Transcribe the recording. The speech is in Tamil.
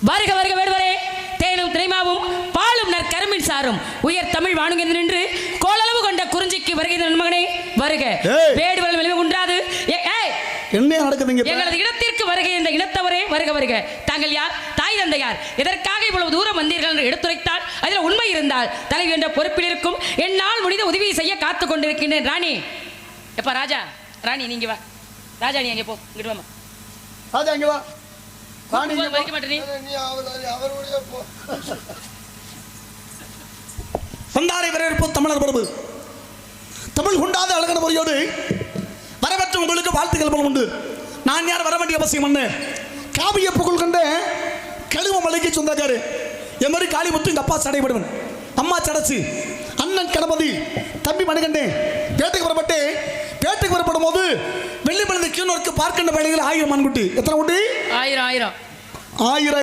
வருக வருக வேடுவரே, தேனும் திரைமாவும் பாலும் நற்கரும்பின் சாரும் உயர் தமிழ் வாணுங்க நின்று கோளளவு கொண்ட குறிஞ்சிக்கு வருகை நண்பகனே வருக. வேடுவர்கள் வெளியே உண்டாது என்ன நடக்குதுங்க? எங்களது இடத்திற்கு வருகை என்ற இனத்தவரே வருக வருக. தாங்கள் யார்? தாய் தந்தை யார்? எதற்காக இவ்வளவு தூரம் வந்தீர்கள் என்று எடுத்துரைத்தால் அதில் உண்மை இருந்தால் தலைவி என்ற பொறுப்பில் இருக்கும் என்னால் முடிந்த உதவியை செய்ய காத்துக் கொண்டிருக்கின்றேன். ராணி எப்ப ராஜா, ராணி நீங்க வா. ராஜா நீ அங்கே போ, இங்கிட்டு வாமா. ராஜா அங்கே வா. ராணி வைக்க மாட்டேன். வந்தாரை வரவேற்பு தமிழர் பிரபு. தமிழ் கொண்டாத அழகான முறையோடு வரவேற்ற உங்களுக்கு வாழ்த்துக்கள் போல உண்டு. நான் யார் வர வேண்டிய அவசியம் என்ன? காவிய புகழ் கண்ட கழுவ மலைக்கு சொந்தக்காரு என் மாதிரி காளி முத்து எங்க அப்பா சடைபடுவன், அம்மா சடச்சு, அண்ணன் கணபதி, தம்பி மணிகண்டேன். பேட்டுக்கு வரப்பட்டு பேட்டுக்கு வரப்படும் போது வெள்ளி மனித கீழோருக்கு பார்க்கின்ற வேலைகள் 1000 மண்குட்டி. எத்தனை குட்டி? 1000 1000 1000